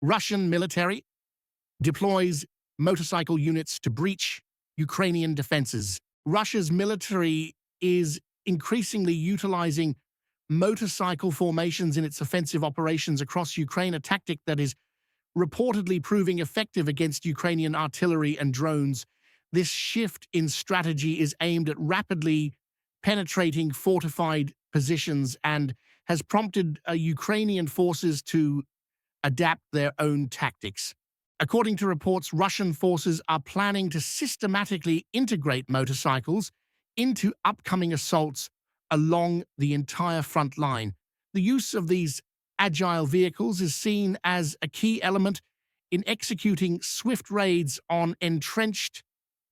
Russian military deploys motorcycle units to breach Ukrainian defenses. Russia's military is increasingly utilizing motorcycle formations in its offensive operations across Ukraine, a tactic that is reportedly proving effective against Ukrainian artillery and drones. This shift in strategy is aimed at rapidly penetrating fortified positions and has prompted Ukrainian forces to adapt their own tactics. According to reports, Russian forces are planning to systematically integrate motorcycles into upcoming assaults along the entire front line. The use of these agile vehicles is seen as a key element in executing swift raids on entrenched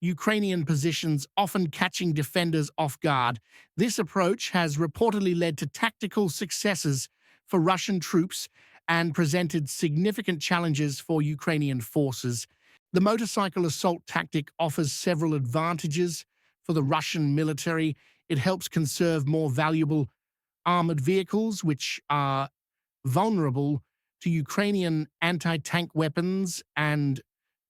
Ukrainian positions, often catching defenders off guard. This approach has reportedly led to tactical successes for Russian troops and presented significant challenges for Ukrainian forces. The motorcycle assault tactic offers several advantages for the Russian military. It helps conserve more valuable armored vehicles, which are vulnerable to Ukrainian anti-tank weapons and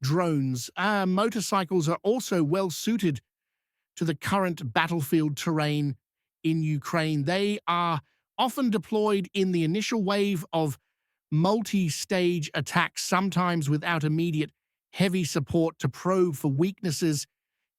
drones. Motorcycles are also well suited to the current battlefield terrain in Ukraine. They are often deployed in the initial wave of multi-stage attacks, sometimes without immediate heavy support, to probe for weaknesses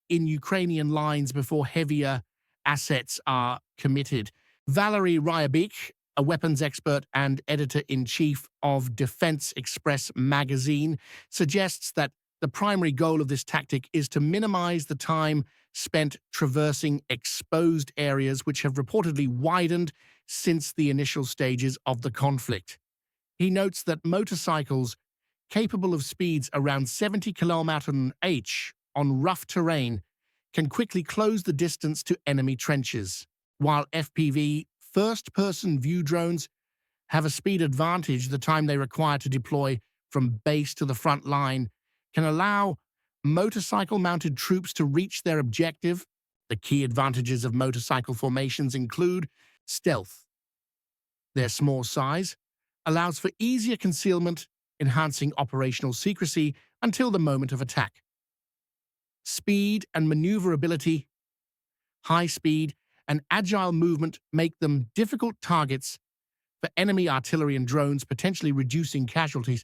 in Ukrainian lines before heavier assets are committed. Valery Ryabik, a weapons expert and editor-in-chief of Defense Express magazine, suggests that the primary goal of this tactic is to minimize the time spent traversing exposed areas, which have reportedly widened since the initial stages of the conflict. He notes that motorcycles capable of speeds around 70 km/h on rough terrain can quickly close the distance to enemy trenches, while FPV first-person view drones have a speed advantage. The time they require to deploy from base to the front line can allow motorcycle-mounted troops to reach their objective. The key advantages of motorcycle formations include stealth. Their small size allows for easier concealment, enhancing operational secrecy until the moment of attack. Speed and maneuverability, high speed, and agile movement make them difficult targets for enemy artillery and drones, potentially reducing casualties.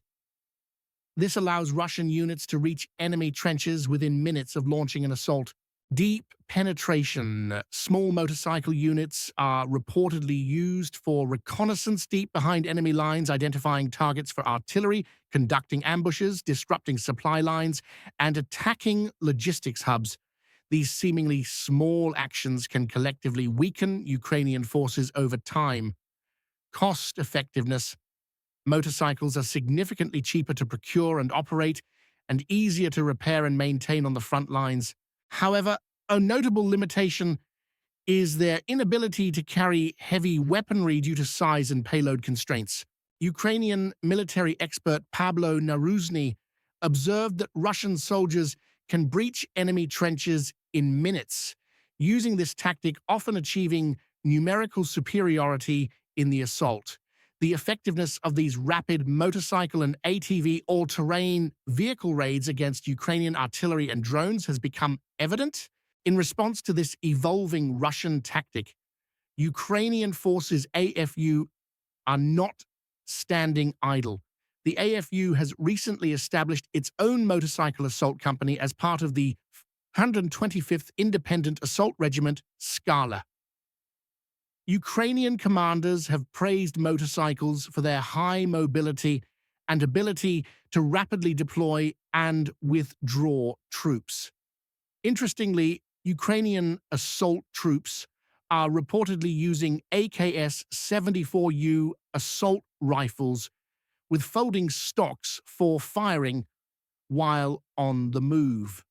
This allows Russian units to reach enemy trenches within minutes of launching an assault. Deep penetration. Small motorcycle units are reportedly used for reconnaissance deep behind enemy lines, identifying targets for artillery, conducting ambushes, disrupting supply lines, and attacking logistics hubs. These seemingly small actions can collectively weaken Ukrainian forces over time. Cost effectiveness. Motorcycles are significantly cheaper to procure and operate, and easier to repair and maintain on the front lines. However, a notable limitation is their inability to carry heavy weaponry due to size and payload constraints. Ukrainian military expert Pablo Naruzny observed that Russian soldiers can breach enemy trenches in minutes, using this tactic, often achieving numerical superiority in the assault. The effectiveness of these rapid motorcycle and ATV all-terrain vehicle raids against Ukrainian artillery and drones has become evident. In response to this evolving Russian tactic, Ukrainian forces AFU are not standing idle. The AFU has recently established its own motorcycle assault company as part of the 125th Independent Assault Regiment, Scala. Ukrainian commanders have praised motorcycles for their high mobility and ability to rapidly deploy and withdraw troops. Interestingly, Ukrainian assault troops are reportedly using AKS-74U assault rifles with folding stocks for firing while on the move.